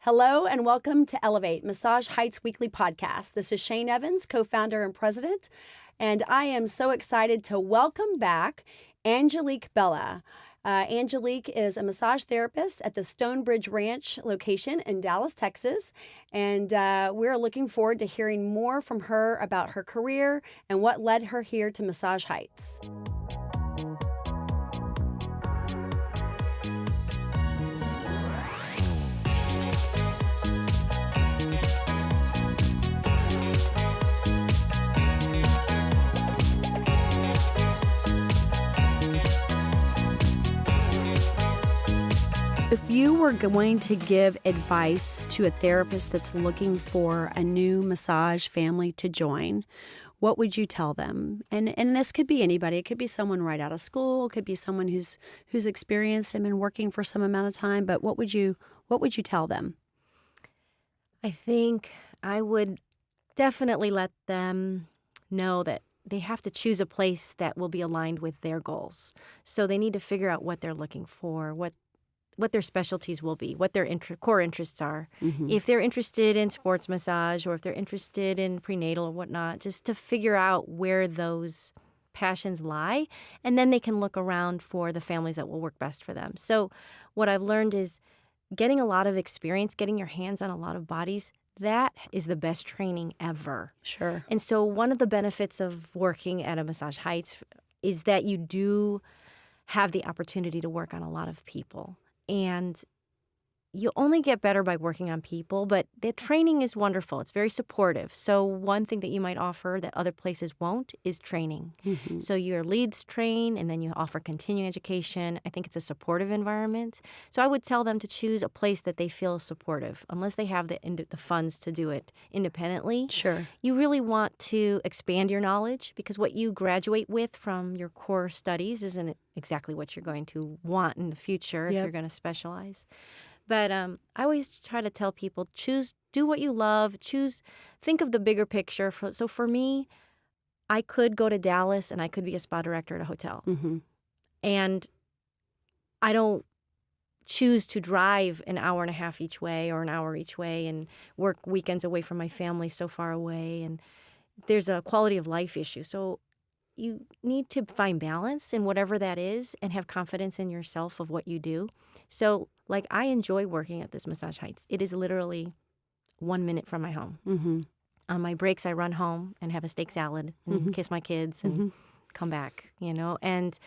Hello and welcome to Elevate, Massage Heights Weekly Podcast. This is Shane Evans, co-founder and president, and I am so excited to welcome back Angelique Bella. Angelique is a massage therapist at the Stonebridge Ranch location in Dallas, Texas, and we're looking forward to hearing more from her about her career and what led her here to Massage Heights. If you were going to give advice to a therapist that's looking for a new massage family to join, what would you tell them? And this could be anybody. It could be someone right out of school. It could be someone who's experienced and been working for some amount of time. But what would you tell them? I think I would definitely let them know that they have to choose a place that will be aligned with their goals. So they need to figure out what they're looking for, what their specialties will be, what their core interests are. Mm-hmm. If they're interested in sports massage or if they're interested in prenatal or whatnot, just to figure out where those passions lie. And then they can look around for the families that will work best for them. So what I've learned is getting a lot of experience, getting your hands on a lot of bodies, that is the best training ever. Sure. And so one of the benefits of working at a Massage Heights is that you do have the opportunity to work on a lot of people. And you only get better by working on people, but the training is wonderful. It's very supportive. So one thing that you might offer that other places won't is training. Mm-hmm. So your leads train, and then you offer continuing education. I think it's a supportive environment. So I would tell them to choose a place that they feel supportive, unless they have the funds to do it independently. Sure. You really want to expand your knowledge, because what you graduate with from your core studies isn't exactly what you're going to want in the future if you're going to specialize. But I always try to tell people, do what you love, think of the bigger picture. So for me, I could go to Dallas and I could be a spa director at a hotel. Mm-hmm. And I don't choose to drive an hour and a half each way or an hour each way and work weekends away from my family so far away. And there's a quality of life issue. So you need to find balance in whatever that is and have confidence in yourself of what you do. So, like, I enjoy working at this Massage Heights. It is literally 1 minute from my home. Mm-hmm. On my breaks, I run home and have a steak salad and kiss my kids and come back, And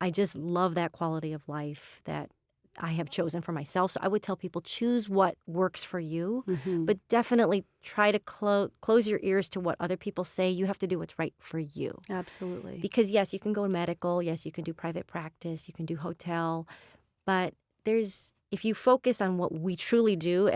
I just love that quality of life that I have chosen for myself. So I would tell people, choose what works for you, but definitely try to close your ears to what other people say. You have to do what's right for you. Absolutely. Because yes, you can go medical. Yes, you can do private practice. You can do hotel. But if you focus on what we truly do,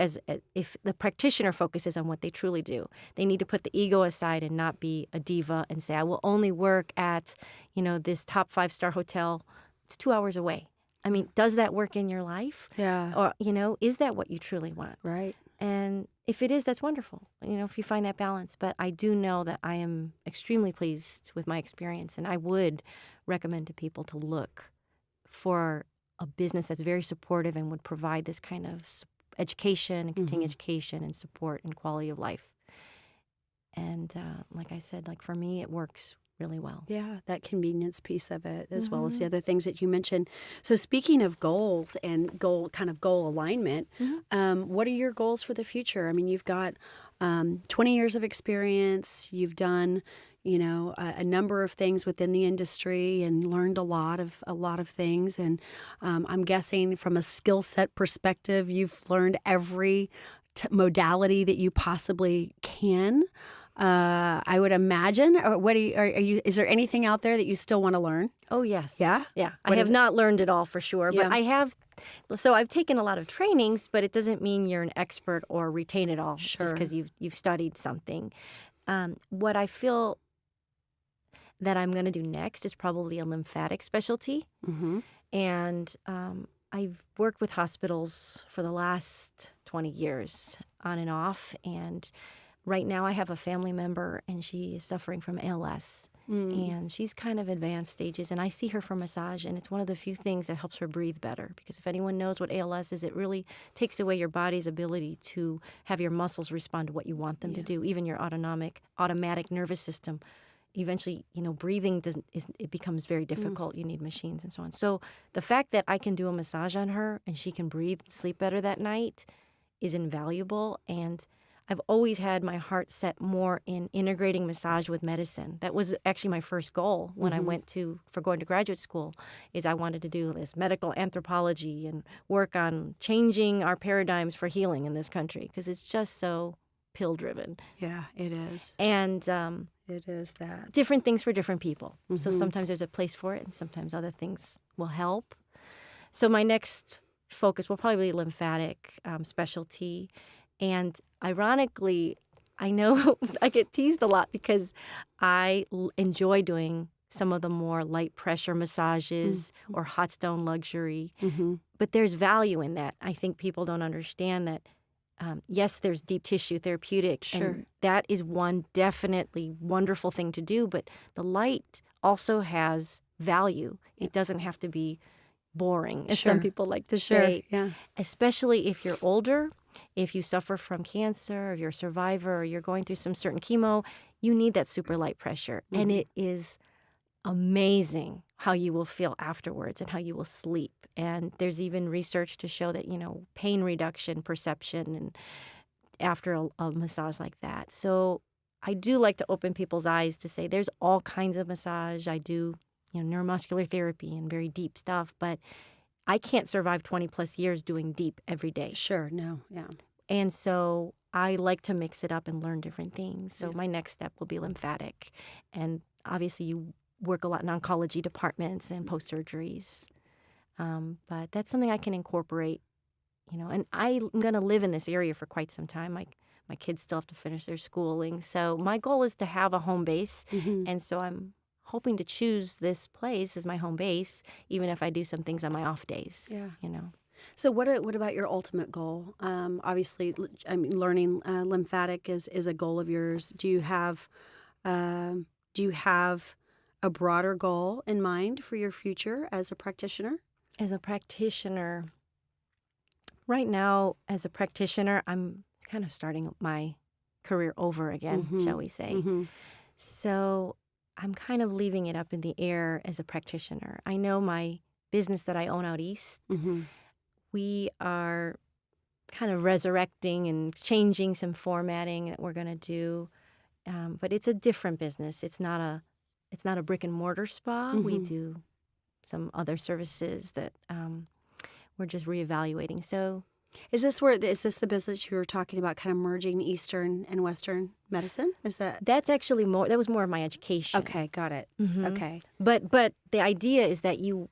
if the practitioner focuses on what they truly do, they need to put the ego aside and not be a diva and say, I will only work at, this top 5-star hotel. It's 2 hours away. I mean, does that work in your life? Yeah. Or, is that what you truly want? Right. And if it is, that's wonderful, if you find that balance. But I do know that I am extremely pleased with my experience. And I would recommend to people to look for a business that's very supportive and would provide this kind of education and continuing education and support and quality of life. And like I said, for me, it works really well. Yeah, that convenience piece of it, as well as the other things that you mentioned. So speaking of goals and goal alignment, what are your goals for the future? I mean, you've got 20 years of experience. You've done, a number of things within the industry and learned a lot of things. And I'm guessing from a skill set perspective, you've learned every modality that you possibly can. I would imagine. Or what are you? Is there anything out there that you still want to learn? Oh, yes. Yeah? Yeah. I have not learned it all for sure, but I have. So I've taken a lot of trainings, but it doesn't mean you're an expert or retain it all just because you've studied something. What I feel that I'm going to do next is probably a lymphatic specialty. Mm-hmm. And I've worked with hospitals for the last 20 years on and off, and right now I have a family member, and she is suffering from ALS. And she's kind of advanced stages, and I see her for massage, and it's one of the few things that helps her breathe better. Because if anyone knows what ALS is, it really takes away your body's ability to have your muscles respond to what you want them to do. Even your automatic nervous system. Eventually, breathing it becomes very difficult. You need machines and so on. So the fact that I can do a massage on her and she can breathe and sleep better that night is invaluable. And I've always had my heart set more in integrating massage with medicine. That was actually my first goal when I went for going to graduate school, is I wanted to do this medical anthropology and work on changing our paradigms for healing in this country, because it's just so pill-driven. Yeah, it is. And it is that. Different things for different people. So sometimes there's a place for it, and sometimes other things will help. So my next focus will probably be lymphatic specialty. And ironically, I know I get teased a lot because I enjoy doing some of the more light pressure massages or hot stone luxury. But there's value in that. I think people don't understand that. Yes, there's deep tissue therapeutic, and that is one definitely wonderful thing to do, but the light also has value. It doesn't have to be boring, as some people like to say, especially if you're older, if you suffer from cancer, or you're a survivor, or you're going through some certain chemo, you need that super light pressure, and it is amazing how you will feel afterwards and how you will sleep. And there's even research to show that, pain reduction, perception, and after a massage like that. So I do like to open people's eyes to say there's all kinds of massage. I do, neuromuscular therapy and very deep stuff, but I can't survive 20 plus years doing deep every day. And so I like to mix it up and learn different things. So my next step will be lymphatic. And obviously you work a lot in oncology departments and post-surgeries. But that's something I can incorporate, and I'm going to live in this area for quite some time. My kids still have to finish their schooling. So my goal is to have a home base. And so I'm hoping to choose this place as my home base, even if I do some things on my off days, So what about your ultimate goal? Obviously, learning lymphatic is a goal of yours. Do you have a broader goal in mind for your future as a practitioner? As a practitioner, right now, I'm kind of starting my career over again, shall we say. So I'm kind of leaving it up in the air as a practitioner. I know my business that I own out east, we are kind of resurrecting and changing some formatting that we're going to do. But it's a different business. It's not a brick and mortar spa. We do some other services that we're just reevaluating. So, is this the business you were talking about, kind of merging Eastern and Western medicine? That's actually that was more of my education. Okay, got it. Okay, but the idea is that you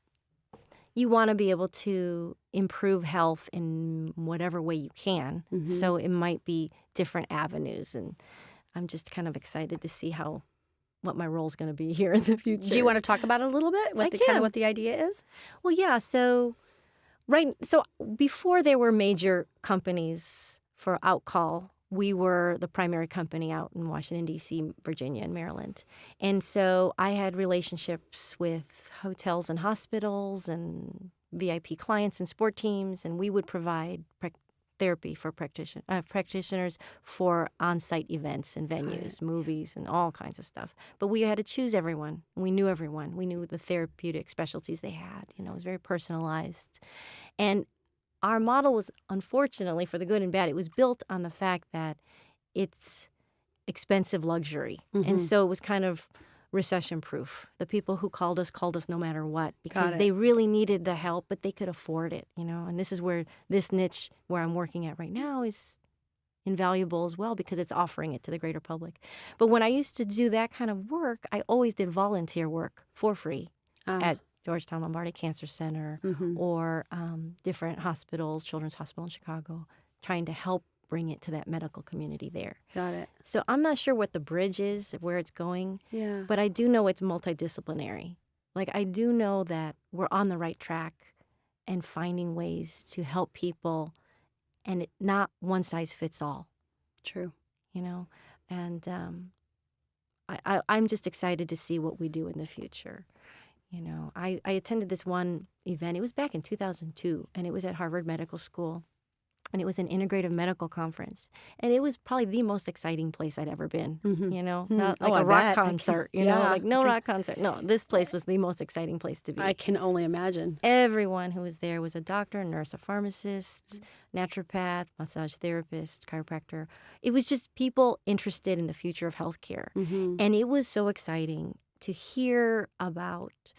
want to be able to improve health in whatever way you can. So it might be different avenues, and I'm just kind of excited to see what my role is going to be here in the future. Do you want to talk about it a little bit? What the idea is? Well, yeah. So before there were major companies for outcall, we were the primary company out in Washington, D.C., Virginia, and Maryland. And so I had relationships with hotels and hospitals and VIP clients and sport teams, and we would provide therapy for practitioners for on-site events and venues, movies, and all kinds of stuff. But we had to choose everyone. We knew everyone. We knew the therapeutic specialties they had. It was very personalized. And our model was, unfortunately, for the good and bad, it was built on the fact that it's expensive luxury. And so it was kind of recession-proof. The people who called us no matter what, because they really needed the help, but they could afford it, And this is where this niche where I'm working at right now is invaluable as well, because it's offering it to the greater public. But when I used to do that kind of work, I always did volunteer work for free at Georgetown Lombardi Cancer Center or different hospitals, Children's Hospital in Chicago, trying to help bring it to that medical community there. Got it. So I'm not sure what the bridge is, where it's going, but I do know it's multidisciplinary. I do know that we're on the right track and finding ways to help people, and not one size fits all. True. And I'm just excited to see what we do in the future. I attended this one event. It was back in 2002, and it was at Harvard Medical School. And it was an integrative medical conference. And it was probably the most exciting place I'd ever been, not like I a rock bet. concert, like no rock concert. No, this place was the most exciting place to be. I can only imagine. Everyone who was there was a doctor, a nurse, a pharmacist, naturopath, massage therapist, chiropractor. It was just people interested in the future of healthcare. And it was so exciting to hear about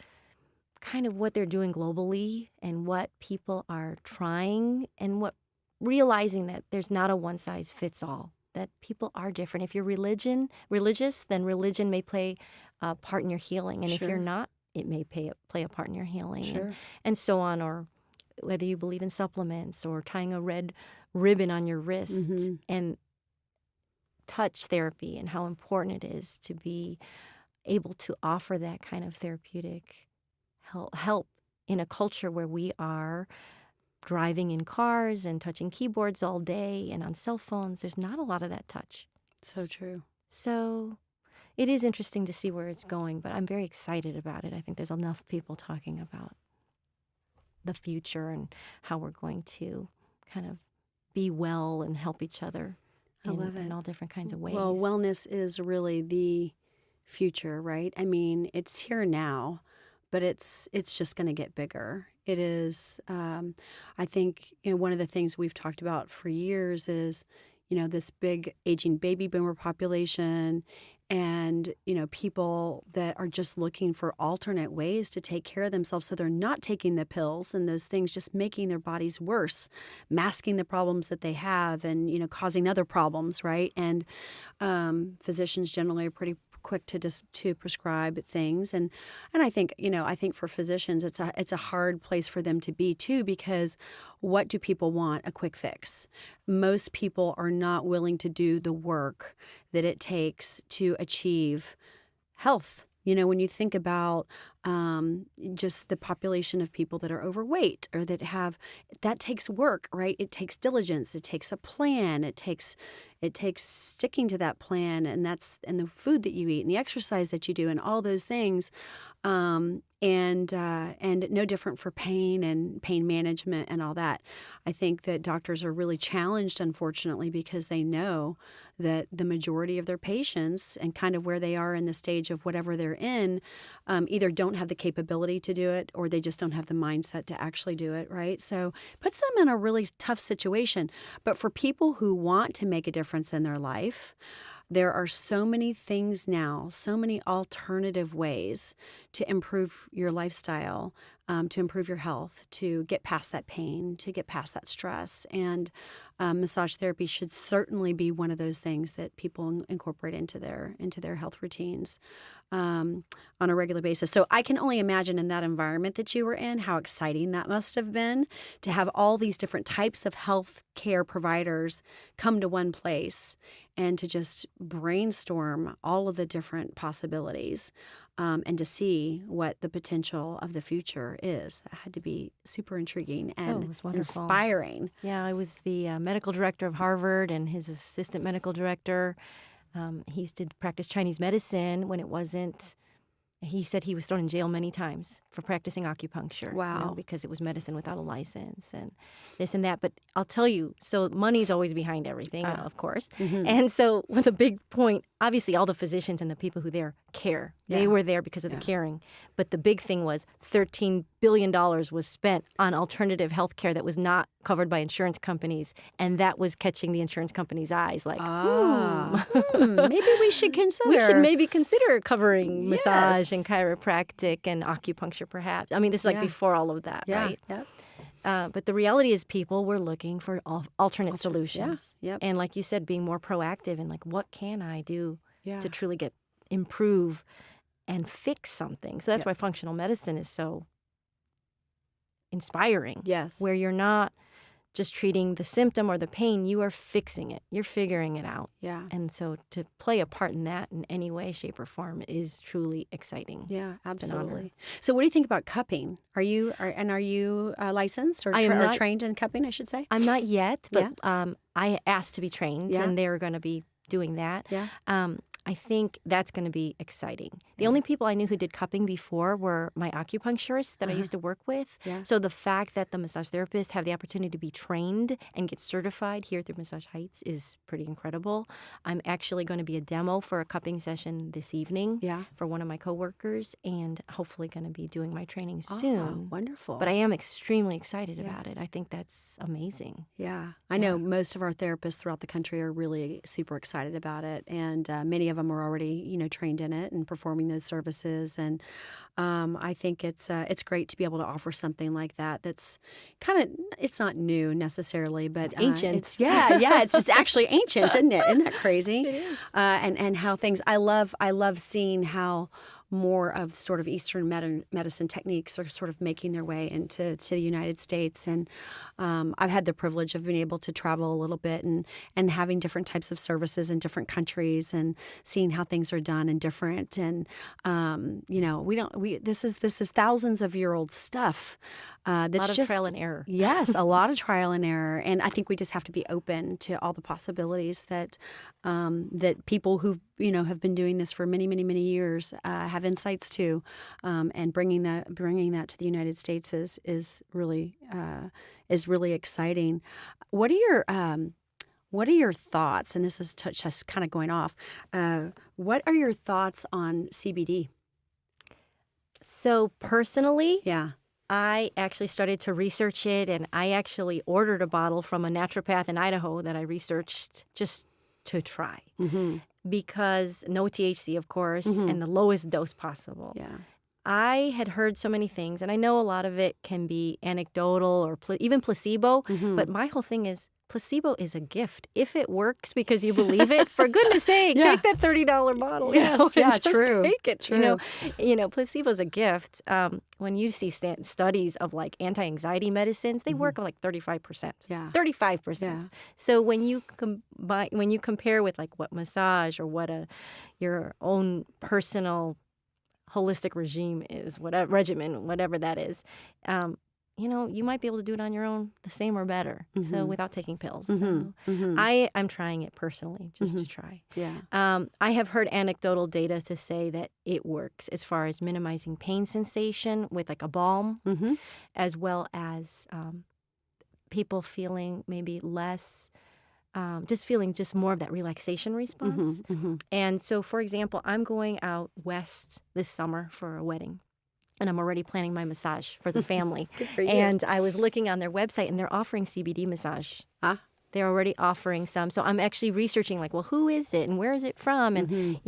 kind of what they're doing globally and what people are trying and realizing that there's not a one-size-fits-all, that people are different. If you're religious, then religion may play a part in your healing. And if you're not, it may play a part in your healing and so on. Or whether you believe in supplements or tying a red ribbon on your wrist and touch therapy and how important it is to be able to offer that kind of therapeutic help in a culture where we are driving in cars and touching keyboards all day and on cell phones. There's not a lot of that touch. So true. So it is interesting to see where it's going, but I'm very excited about it. I think there's enough people talking about the future and how we're going to kind of be well and help each other in all different kinds of ways. Well, wellness is really the future, right? I mean, it's here now, but it's just going to get bigger. It is, I think, one of the things we've talked about for years is, this big aging baby boomer population and, people that are just looking for alternate ways to take care of themselves so they're not taking the pills and those things just making their bodies worse, masking the problems that they have and, causing other problems, right? And physicians generally are pretty quick to prescribe things, and I think for physicians it's a hard place for them to be too, because what do people want? A quick fix. Most people are not willing to do the work that it takes to achieve health. When you think about just the population of people that are overweight or that takes work, right? It takes diligence. It takes a plan. It takes sticking to that plan, and the food that you eat and the exercise that you do and all those things. And no different for pain and pain management and all that. I think that doctors are really challenged, unfortunately, because they know that the majority of their patients and kind of where they are in the stage of whatever they're in either don't have the capability to do it or they just don't have the mindset to actually do it, right? So puts them in a really tough situation. But for people who want to make a difference in their life, there are so many things now, so many alternative ways to improve your lifestyle, to improve your health, to get past that pain, to get past that stress. And massage therapy should certainly be one of those things that people incorporate into their health routines on a regular basis. So I can only imagine in that environment that you were in, how exciting that must have been to have all these different types of health care providers come to one place and to just brainstorm all of the different possibilities and to see what the potential of the future is. That had to be super intriguing and it was wonderful. Inspiring. Yeah, I was the medical director of Harvard and his assistant medical director. He used to practice Chinese medicine when it wasn't. He said he was thrown in jail many times for practicing acupuncture. Wow. Because it was medicine without a license and this and that. But I'll tell you, so money's always behind everything, of course. And so with a big point, obviously all the physicians and the people who there care. Yeah. They were there because of the caring. But the big thing was $13 billion was spent on alternative health care that was not covered by insurance companies. And that was catching the insurance companies' eyes like, maybe we should consider. We should maybe consider covering massage and chiropractic and acupuncture, perhaps. I mean, this is like before all of that, right? Yep. But the reality is people were looking for alternate solutions. Yeah. Yep. And like you said, being more proactive and like, what can I do to truly improve and fix something? So that's why functional medicine is so inspiring. Yes. Where you're not just treating the symptom or the pain, you are fixing it. You're figuring it out. Yeah. And so to play a part in that in any way, shape, or form is truly exciting. Yeah, absolutely. honor. So what do you think about cupping? Are you licensed or trained in cupping, I should say? I'm not yet, but I asked to be trained, and they're going to be doing that. Yeah. I think that's going to be exciting. The only people I knew who did cupping before were my acupuncturists that I used to work with. Yeah. So the fact that the massage therapists have the opportunity to be trained and get certified here through Massage Heights is pretty incredible. I'm actually going to be a demo for a cupping session this evening for one of my coworkers, and hopefully going to be doing my training soon. Oh, wonderful. But I am extremely excited about it. I think that's amazing. Yeah. I know most of our therapists throughout the country are really super excited about it, and many of them are already, trained in it and performing those services. And I think it's great to be able to offer something like that. That's it's not new necessarily, but ancient. It's actually ancient, isn't it? Isn't that crazy? It is. And how things. I love seeing how more of sort of Eastern medicine techniques are sort of making their way into the United States. And I've had the privilege of being able to travel a little bit and having different types of services in different countries and seeing how things are done and different. And this is thousands of year old stuff. That's a lot of just trial and error. Yes, a lot of trial and error. And I think we just have to be open to all the possibilities that people who have been doing this for many, many, many years have insights to, and bringing that to the United States is really exciting. What are your thoughts? And this is just kind of going off. What are your thoughts on CBD? So personally, Yeah. I actually started to research it, and I actually ordered a bottle from a naturopath in Idaho that I researched just to try. Mm-hmm. Because no THC, of course, and the lowest dose possible. Yeah. I had heard so many things, and I know a lot of it can be anecdotal or even placebo, but my whole thing is placebo is a gift. If it works because you believe it, for goodness sake, take that $30 bottle. Yes, just true. Take it. True. Placebo is a gift. When you see studies of like anti-anxiety medicines, they work like 35%. Yeah. 35%. Yeah. So when you compare with like what massage or what your own personal holistic regime is, whatever that is, you might be able to do it on your own, the same or better, so without taking pills. So I'm trying it personally just to try. Yeah. I have heard anecdotal data to say that it works as far as minimizing pain sensation with like a balm, as well as people feeling maybe less, feeling more of that relaxation response. And so, for example, I'm going out west this summer for a wedding. And I'm already planning my massage for the family. Good for you. And I was looking on their website, and they're offering CBD massage. They're already offering some. So I'm actually researching, like, well, who is it and where is it from? And,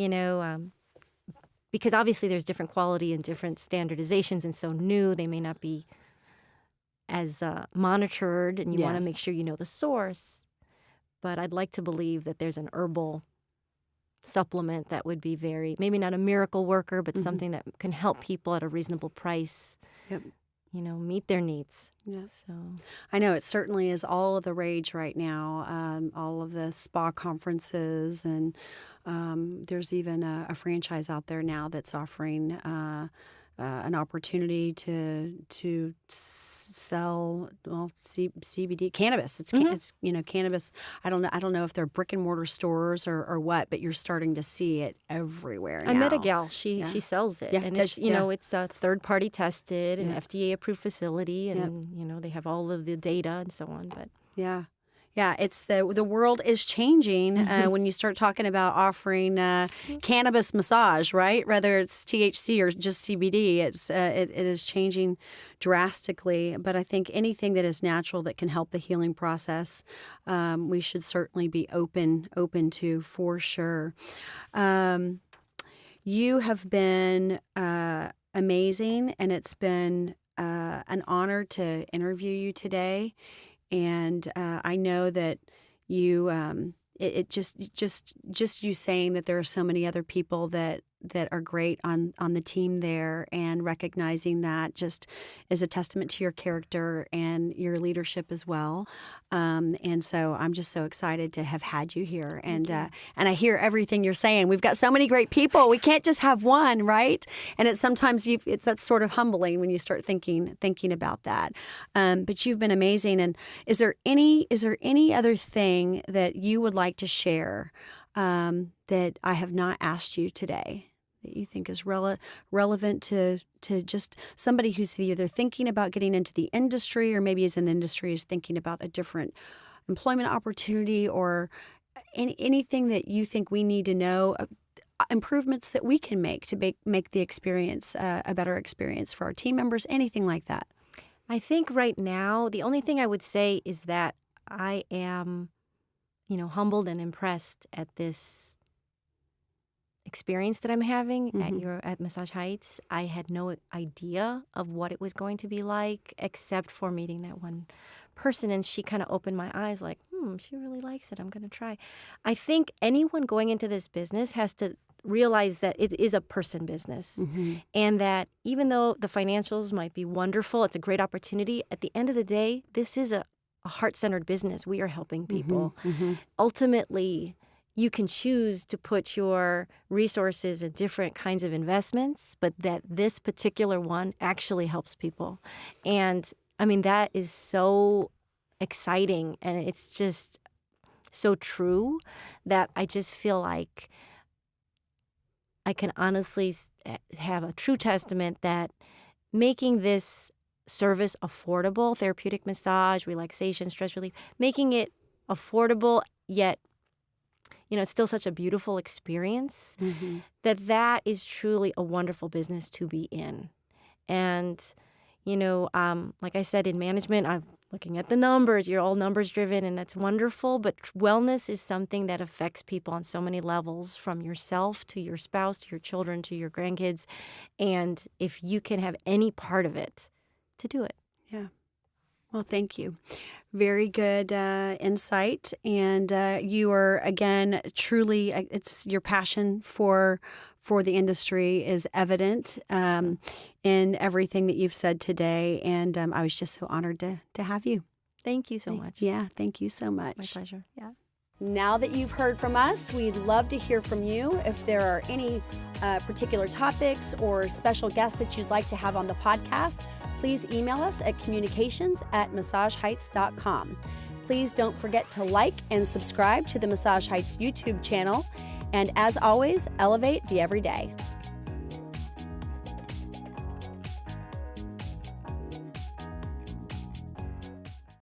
because obviously there's different quality and different standardizations, and so new, they may not be as monitored, and you want to make sure you know the source. But I'd like to believe that there's an herbal supplement that would be maybe not a miracle worker, but something that can help people at a reasonable price, meet their needs. Yeah. So I know it certainly is all of the rage right now, all of the spa conferences, and there's even a franchise out there now that's offering an opportunity to sell CBD cannabis. It's cannabis. I don't know if they're brick and mortar stores or what, but you're starting to see it everywhere now. I met a gal. She sells it, and it's it's a third party tested and FDA approved facility, and they have all of the data and so on. But yeah, it's the world is changing when you start talking about offering cannabis massage, right? Whether it's THC or just CBD, it is changing drastically. But I think anything that is natural that can help the healing process, we should certainly be open to, for sure. You have been amazing, and it's been an honor to interview you today. And I know that you, it just you saying that there are so many other people that are great on the team there, and recognizing that just is a testament to your character and your leadership as well. And so I'm just so excited to have had you here. And I hear everything you're saying. We've got so many great people. We can't just have one, right? And it's sometimes that's sort of humbling when you start thinking about that. But you've been amazing. And is there any other thing that you would like to share that I have not asked you today that you think is relevant to just somebody who's either thinking about getting into the industry or maybe is in the industry is thinking about a different employment opportunity or anything that you think we need to know, improvements that we can make to make the experience a better experience for our team members, anything like that? I think right now, the only thing I would say is that I am, humbled and impressed at this experience that I'm having at Massage Heights. I had no idea of what it was going to be like, except for meeting that one person, and she kind of opened my eyes like, she really likes it. I'm going to try. I think anyone going into this business has to realize that it is a person business and that even though the financials might be wonderful, it's a great opportunity. At the end of the day, this is a heart-centered business. We are helping people. Ultimately, you can choose to put your resources in different kinds of investments, but that this particular one actually helps people. And I mean, that is so exciting, and it's just so true that I just feel like I can honestly have a true testament that making this service affordable, therapeutic massage, relaxation, stress relief, making it affordable yet it's still such a beautiful experience, that is truly a wonderful business to be in. And, like I said, in management, I'm looking at the numbers. You're all numbers driven, and that's wonderful. But wellness is something that affects people on so many levels, from yourself to your spouse, to your children, to your grandkids. And if you can have any part of it, to do it. Yeah. Well, thank you. Very good insight. And you are, again, truly, it's your passion for the industry is evident in everything that you've said today. And I was just so honored to have you. Thank you so much. Yeah, thank you so much. My pleasure. Yeah. Now that you've heard from us, we'd love to hear from you. If there are any particular topics or special guests that you'd like to have on the podcast, please email us at communications@massageheights.com. Please don't forget to like and subscribe to the Massage Heights YouTube channel. And as always, elevate the everyday.